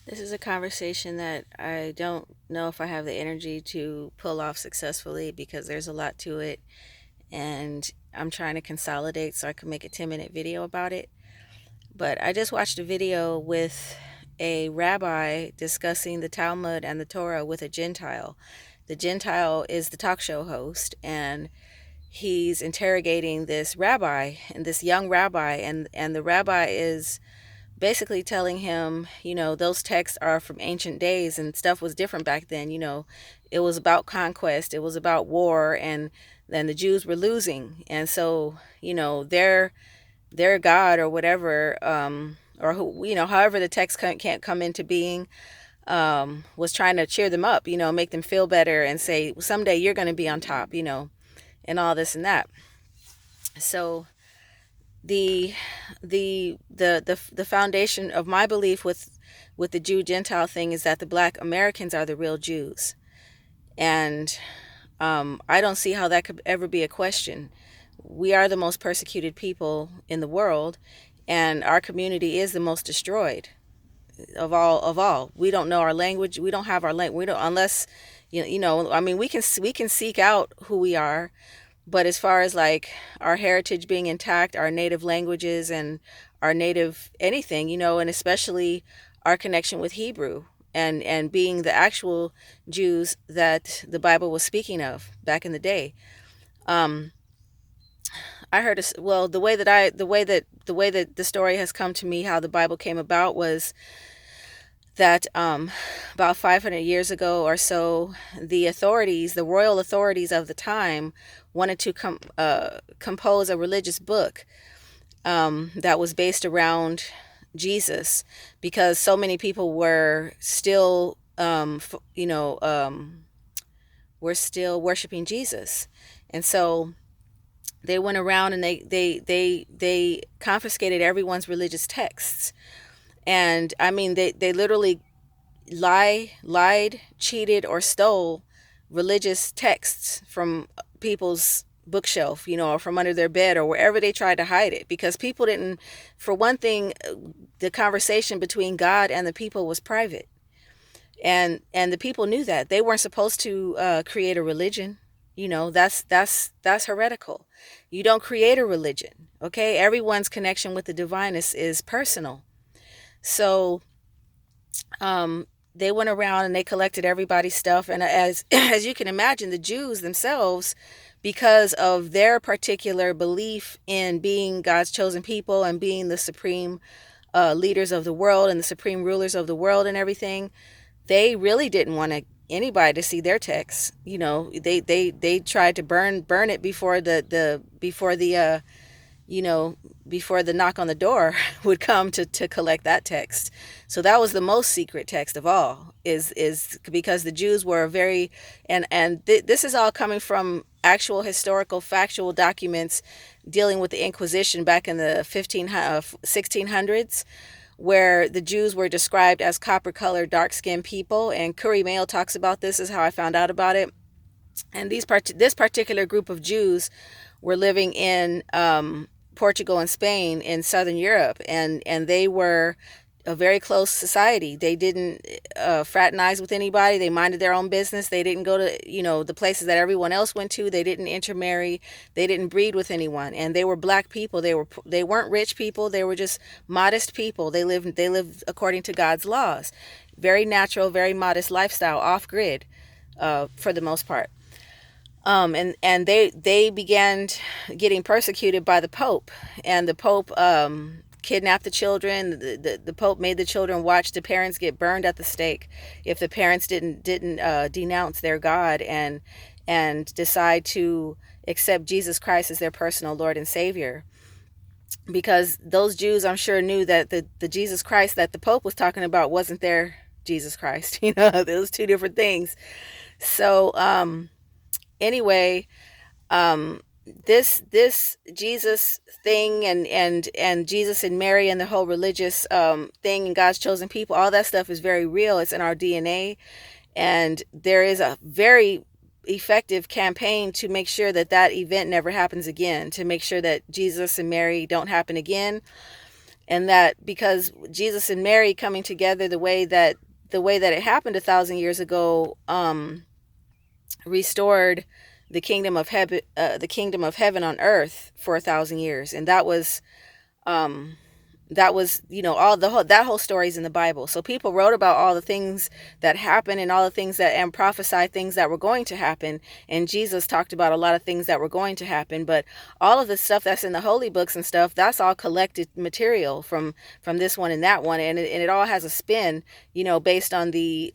This is a conversation that I don't know if I have the energy to pull off successfully because there's a lot to it, and I'm trying to consolidate so I can make a 10-minute video about it. But I just watched a video with a rabbi discussing the Talmud and the Torah with a Gentile. The Gentile is the talk show host, and he's interrogating this rabbi and this young rabbi, and the rabbi is basically telling him, those texts are from ancient days and stuff was different back then. It was about conquest, it was about war, and then the Jews were losing. And so, their God or whatever, or who, however the text can't come into being, was trying to cheer them up, make them feel better and say, someday you're going to be on top, and all this and that. So the the foundation of my belief with the Jew Gentile thing is that the Black Americans are the real Jews, and I don't see how that could ever be a question. We are the most persecuted people in the world, and our community is the most destroyed of all. We don't know our language. We don't have our language. We don't, unless I mean, we can seek out who we are, but as far as like our heritage being intact, our native languages and our native anything, and especially our connection with Hebrew and being the actual Jews that the Bible was speaking of back in the day. Um, I heard well, the way that the story has come to me, how the Bible came about, was that about 500 years ago or so, the royal authorities of the time, wanted to compose a religious book that was based around Jesus, because so many people were still, were still worshiping Jesus. And so they went around and they confiscated everyone's religious texts. And I mean, they literally lied, cheated, or stole religious texts from people's bookshelf, or from under their bed or wherever they tried to hide it, because people didn't, for one thing, the conversation between God and the people was private, and the people knew that they weren't supposed to create a religion. That's heretical. You don't create a religion. Okay, everyone's connection with the divine is personal. So they went around and they collected everybody's stuff, and as as you can imagine, the Jews themselves, because of their particular belief in being God's chosen people and being the supreme leaders of the world and the supreme rulers of the world and everything, they really didn't want anybody to see their texts. They tried to burn it before you know, before the knock on the door would come to collect that text. So that was the most secret text of all, is because the Jews were very, this is all coming from actual historical factual documents dealing with the Inquisition back in the 1600s, where the Jews were described as copper-colored, dark-skinned people. And Curry Mail talks about this, is how I found out about it. And this particular group of Jews were living in Portugal and Spain in Southern Europe, and they were a very close society. They didn't fraternize with anybody. They minded their own business. They didn't go to the places that everyone else went to. They didn't intermarry. They didn't breed with anyone. And they were black people. They weren't rich people. They were just modest people. They lived according to God's laws. Very natural, very modest lifestyle, off grid, for the most part. And they began getting persecuted by the Pope, and the Pope kidnapped the children. The Pope made the children watch the parents get burned at the stake if the parents didn't denounce their God and decide to accept Jesus Christ as their personal Lord and Savior. Because those Jews, I'm sure, knew that the Jesus Christ that the Pope was talking about wasn't their Jesus Christ. Those two different things. So anyway, this Jesus thing, and Jesus and Mary and the whole religious thing and God's chosen people, all that stuff is very real. It's in our DNA, and there is a very effective campaign to make sure that event never happens again, to make sure that Jesus and Mary don't happen again. And that because Jesus and Mary coming together the way that it happened 1,000 years ago, restored the kingdom of heaven on earth for 1,000 years. And um that was all that whole story is in the Bible. So people wrote about all the things that happened and all the things that, and prophesied things that were going to happen. And Jesus talked about a lot of things that were going to happen. But all of the stuff that's in the holy books and stuff, that's all collected material from this one and that one, and it all has a spin, based on the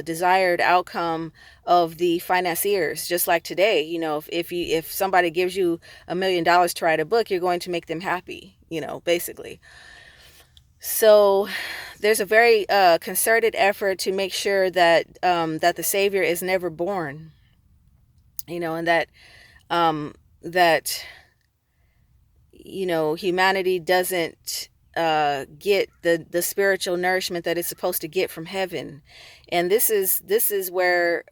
desired outcome of the financiers. Just like today, if somebody gives you $1 million to write a book, you're going to make them happy, basically. So there's a very concerted effort to make sure that the Savior is never born, and that humanity doesn't get the spiritual nourishment that it's supposed to get from heaven. And this is where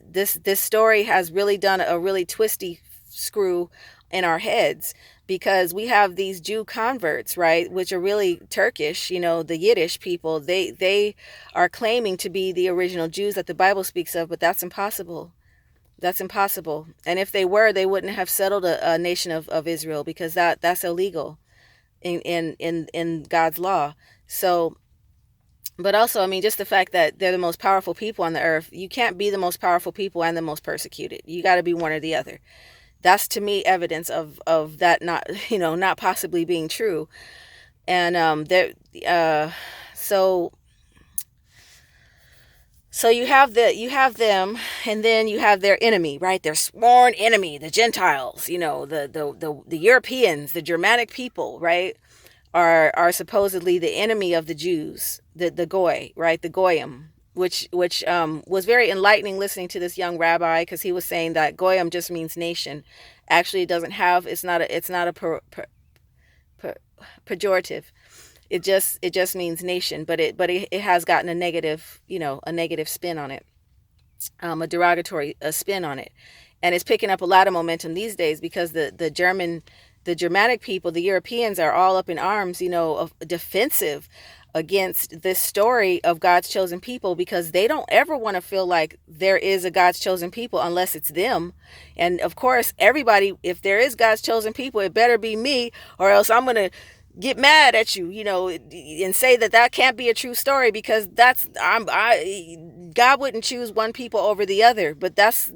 this story has really done a really twisty screw in our heads, because we have these Jew converts, right, which are really Turkish, the Yiddish people. They are claiming to be the original Jews that the Bible speaks of, but that's impossible. That's impossible. And if they were, they wouldn't have settled a nation of Israel, because that's illegal in God's law. So, but also, I mean, just the fact that they're the most powerful people on the earth, you can't be the most powerful people and the most persecuted. You got to be one or the other. That's, to me, evidence of that not not possibly being true. And so you have them, and then you have their enemy, right? Their sworn enemy, the Gentiles, the Europeans, the Germanic people, right? Are supposedly the enemy of the Jews, the goy, right? The goyim, which was very enlightening listening to this young rabbi, because he was saying that goyim just means nation. Actually, it's not a pejorative. It just means nation, but it has gotten a negative spin on it, a derogatory spin on it. And it's picking up a lot of momentum these days, because the Germanic people, the Europeans, are all up in arms, defensive against this story of God's chosen people, because they don't ever want to feel like there is a God's chosen people unless it's them. And of course, everybody, if there is God's chosen people, it better be me, or else I'm going to get mad at you, and say that can't be a true story, because God wouldn't choose one people over the other. But this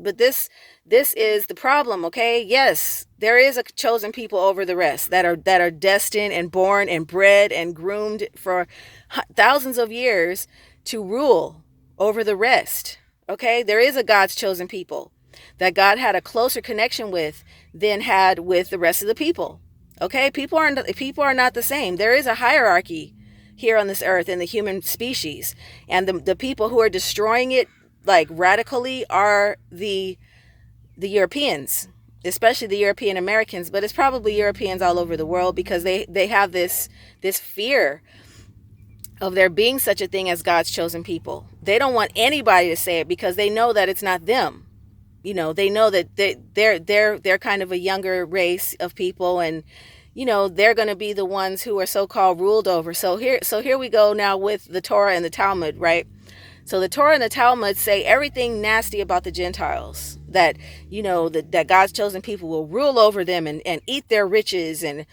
is the problem. Okay. Yes, there is a chosen people over the rest that are destined and born and bred and groomed for thousands of years to rule over the rest. Okay. There is a God's chosen people that God had a closer connection with than had with the rest of the people. Okay, people are not the same. There is a hierarchy here on this earth in the human species, and the people who are destroying it like radically are the Europeans, especially the European Americans, but it's probably Europeans all over the world, because they have this fear of there being such a thing as God's chosen people. They don't want anybody to say it, because they know that it's not them. They know that they're kind of a younger race of people, and they're going to be the ones who are so-called ruled over. So here we go now with the Torah and the Talmud, right? So the Torah and the Talmud say everything nasty about the Gentiles, that that God's chosen people will rule over them and eat their riches, and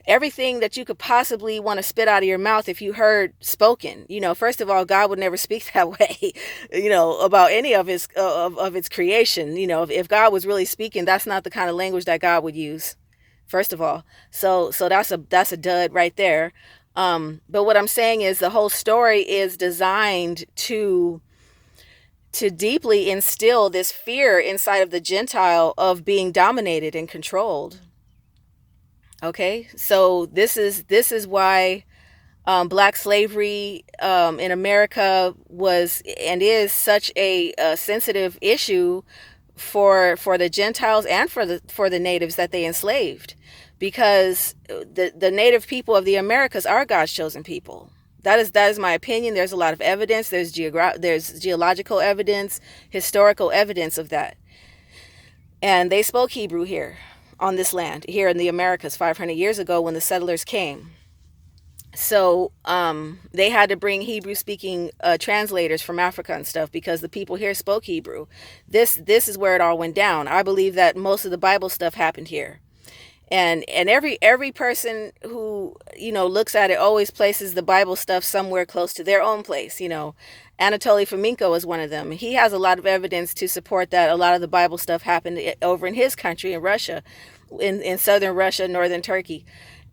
everything that you could possibly want to spit out of your mouth if you heard spoken. First of all, God would never speak that way, about any of his of its creation. If God was really speaking, that's not the kind of language that God would use. First of all, so that's a dud right there. But what I'm saying is the whole story is designed to deeply instill this fear inside of the Gentile of being dominated and controlled. Okay, so this is why black slavery in America was and is such a sensitive issue for the Gentiles and for the natives that they enslaved, because the native people of the Americas are God's chosen people. That is my opinion. There's a lot of evidence. There's geological evidence, historical evidence of that. And they spoke Hebrew here on this land, here in the Americas 500 years ago when the settlers came. So they had to bring Hebrew speaking translators from Africa and stuff because the people here spoke Hebrew. This is where it all went down. I believe that most of the Bible stuff happened here. And every person who, looks at it always places the Bible stuff somewhere close to their own place. Anatoly Fomenko is one of them. He has a lot of evidence to support that a lot of the Bible stuff happened over in his country, in Russia, in southern Russia, northern Turkey,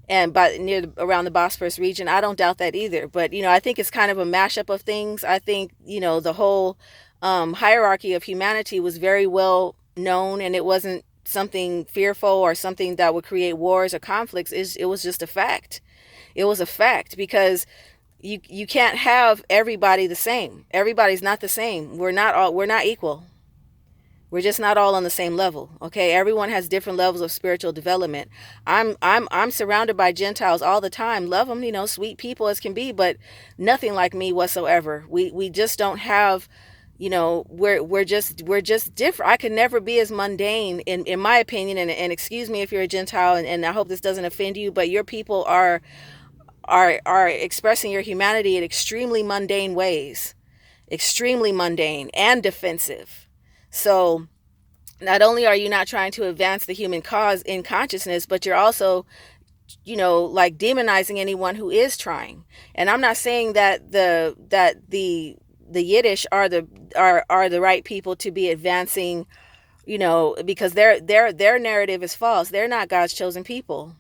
and by near around the Bosporus region. I don't doubt that either. But I think it's kind of a mashup of things. I think the whole hierarchy of humanity was very well known, and it wasn't something fearful or something that would create wars or conflicts. It was just a fact. It was a fact because you can't have everybody the same. Everybody's not the same. We're not equal. We're just not all on the same level. Okay, everyone has different levels of spiritual development. I'm surrounded by Gentiles all the time. Love them, sweet people as can be, but nothing like me whatsoever. We just don't have, we're just different. I could never be as mundane in my opinion. And excuse me if you're a Gentile, and I hope this doesn't offend you, but your people are expressing your humanity in extremely mundane ways, extremely mundane and defensive. So not only are you not trying to advance the human cause in consciousness, but you're also, like demonizing anyone who is trying. And I'm not saying that the Yiddish are the right people to be advancing, because their narrative is false. They're not God's chosen people.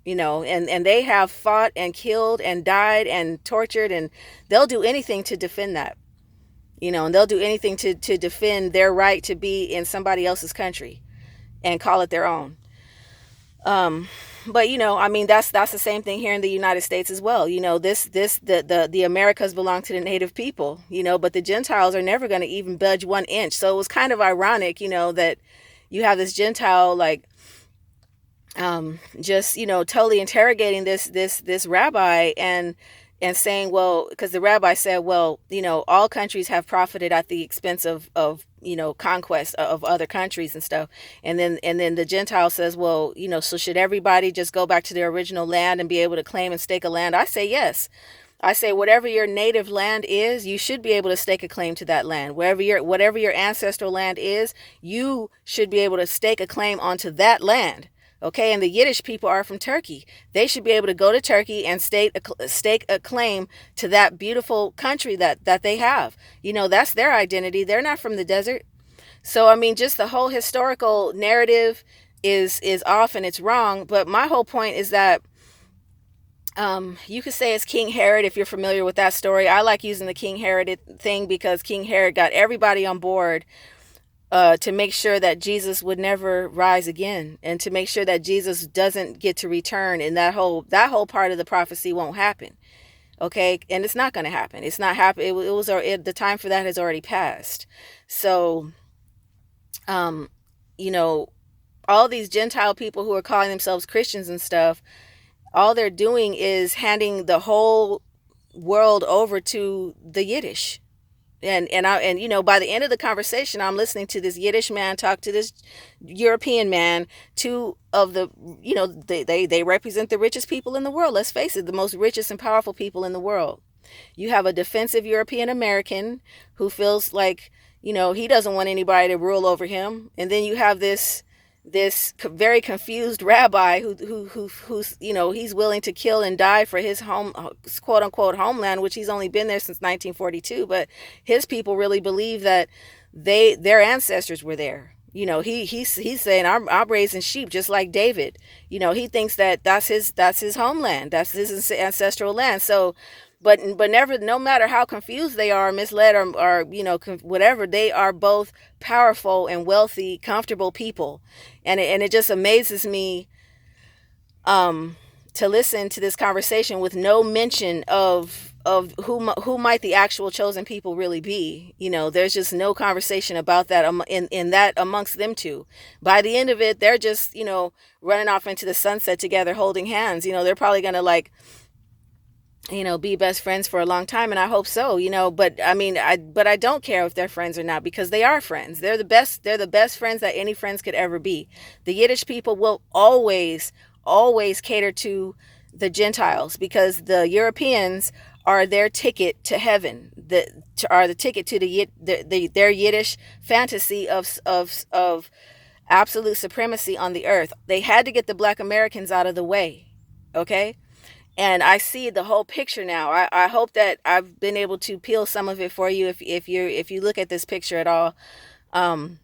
And they have fought and killed and died and tortured, and they'll do anything to defend that. And they'll do anything to defend their right to be in somebody else's country and call it their own. But I mean, that's the same thing here in the United States as well. The Americas belong to the native people, but the Gentiles are never going to even budge 1 inch. So it was kind of ironic, that you have this Gentile like just totally interrogating this rabbi and saying, well, because the rabbi said, well, all countries have profited at the expense of conquest of other countries and stuff. And then the Gentile says, well, so should everybody just go back to their original land and be able to claim and stake a land? I say yes. I say whatever your native land is, you should be able to stake a claim to that land. Whatever your ancestral land is, you should be able to stake a claim onto that land. Okay, and the Yiddish people are from Turkey. They should be able to go to Turkey and stake a claim to that beautiful country that they have. That's their identity. They're not from the desert. So, I mean, just the whole historical narrative is off and it's wrong. But my whole point is that you could say it's King Herod if you're familiar with that story. I like using the King Herod thing because King Herod got everybody on board to make sure that Jesus would never rise again, and to make sure that Jesus doesn't get to return, and that whole part of the prophecy won't happen. Okay, and it's not going to happen. It's not happen. The time for that has already passed. So, all these Gentile people who are calling themselves Christians and stuff, all they're doing is handing the whole world over to the Yiddish. And by the end of the conversation, I'm listening to this Yiddish man talk to this European man. Two of the, they represent the richest people in the world. Let's face it, the most richest and powerful people in the world. You have a defensive European American who feels like, he doesn't want anybody to rule over him. And then you have this very confused rabbi who's he's willing to kill and die for his home, quote unquote, homeland, which he's only been there since 1942. But his people really believe that their ancestors were there. He's saying I'm raising sheep just like David. He thinks that that's his homeland, that's his ancestral land. So but never, no matter how confused they are, misled, or whatever, they are both powerful and wealthy, comfortable people. And it just amazes me to listen to this conversation with no mention of who might the actual chosen people really be. There's just no conversation about that in that amongst them two. By the end of it, they're just running off into the sunset together, holding hands. They're probably gonna be best friends for a long time, and I hope so. But I mean, I don't care if they're friends or not, because they are friends. They're the best friends that any friends could ever be. The Yiddish people will always cater to the Gentiles, because the Europeans are their ticket to heaven, are the ticket to their Yiddish fantasy of absolute supremacy on the earth. They had to get the black Americans out of the way. Okay? And I see the whole picture now. I hope that I've been able to peel some of it for you if you look at this picture at all. Um,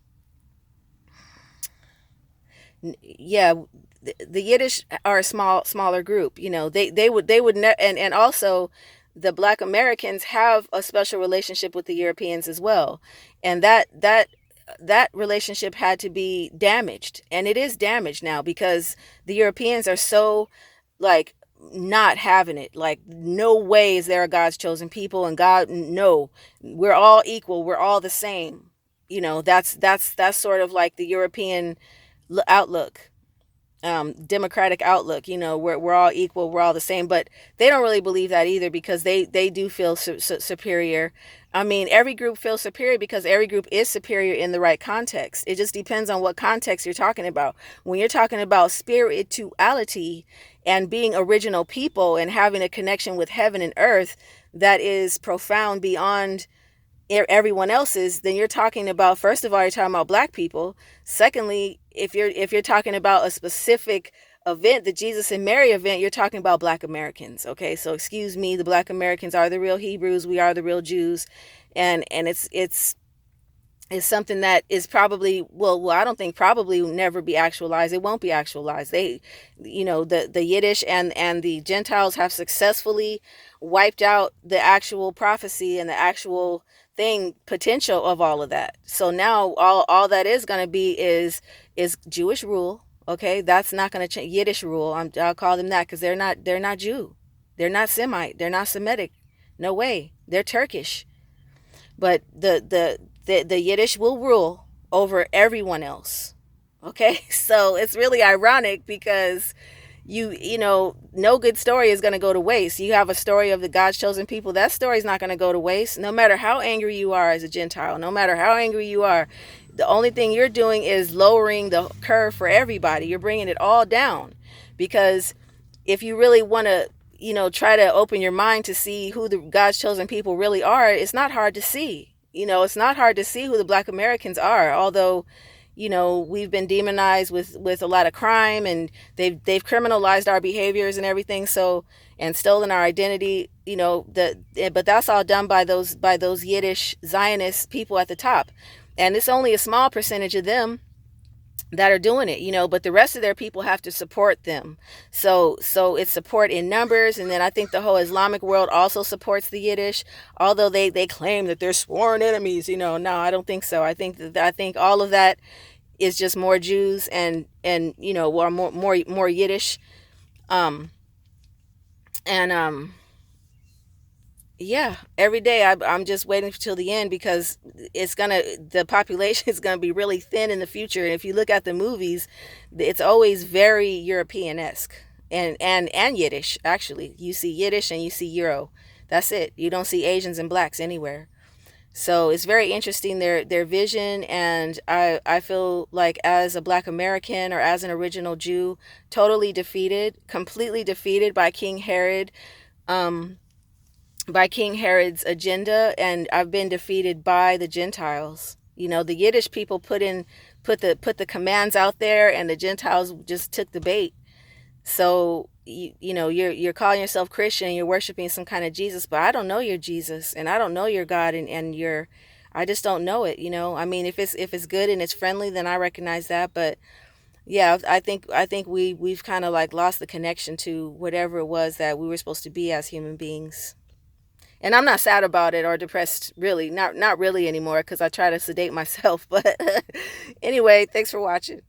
yeah, the Yiddish are a smaller group. You know, and also the Black Americans have a special relationship with the Europeans as well, and that relationship had to be damaged, and it is damaged now because the Europeans are so like not having it. Like, no way is there a God's chosen people, and God, no, we're all equal, we're all the same. You know, that's sort of like the European outlook, democratic outlook. You know, we're all equal, we're all the same, but they don't really believe that either, because they do feel superior. I mean, every group feels superior because every group is superior in the right context. It just depends on what context you're talking about. When you're talking about spirituality and being original people and having a connection with heaven and earth that is profound beyond everyone else's, then you're talking about, first of all, you're talking about black people. Secondly, if you're talking about a specific event, the Jesus and Mary event, you're talking about black Americans. Okay, so excuse me, the black Americans are the real Hebrews, we are the real Jews. And it's is something that is probably, I don't think probably will never be actualized. It won't be actualized. They, you know, the Yiddish and the Gentiles have successfully wiped out the actual prophecy and the actual thing potential of all of that. So now all that is going to be is Jewish rule. Okay, that's not going to change. Yiddish rule. I'll call them that because they're not Jew, they're not Semite, they're not Semitic. No way. They're Turkish. But the Yiddish will rule over everyone else. Okay, so it's really ironic because you know, no good story is going to go to waste. You have a story of the God's chosen people. That story is not going to go to waste, no matter how angry you are as a Gentile, no matter how angry you are. The only thing you're doing is lowering the curve for everybody. You're bringing it all down, because if you really want to, you know, try to open your mind to see who the God's chosen people really are, it's not hard to see. You know, it's not hard to see who the black Americans are, although, you know, we've been demonized with a lot of crime, and they've criminalized our behaviors and everything, so, and stolen our identity, you know, but that's all done by those Yiddish Zionist people at the top. And it's only a small percentage of them that are doing it, you know, but the rest of their people have to support them. So it's support in numbers. And then I think the whole Islamic world also supports the Yiddish, although they claim that they're sworn enemies. You know, no, I don't think so. I think all of that is just more Jews and you know, or more Yiddish. And yeah, every day I'm just waiting till the end, because the population is gonna be really thin in the future. And if you look at the movies, it's always very European-esque, and Yiddish. Actually, you see Yiddish and you see Euro. That's it. You don't see Asians and blacks anywhere. So it's very interesting, their vision. And I feel like, as a black American or as an original Jew, totally defeated, completely defeated by King Herod. By King Herod's agenda, and I've been defeated by the Gentiles. You know, the Yiddish people put the commands out there, and the Gentiles just took the bait. So you know, you're calling yourself Christian, you're worshiping some kind of Jesus, but I don't know your Jesus, and I don't know your God, and I just don't know it. You know, I mean, if it's good and it's friendly, then I recognize that. But yeah, I think we've kind of like lost the connection to whatever it was that we were supposed to be as human beings. And I'm not sad about it or depressed, really, not really anymore, because I try to sedate myself. But anyway, thanks for watching.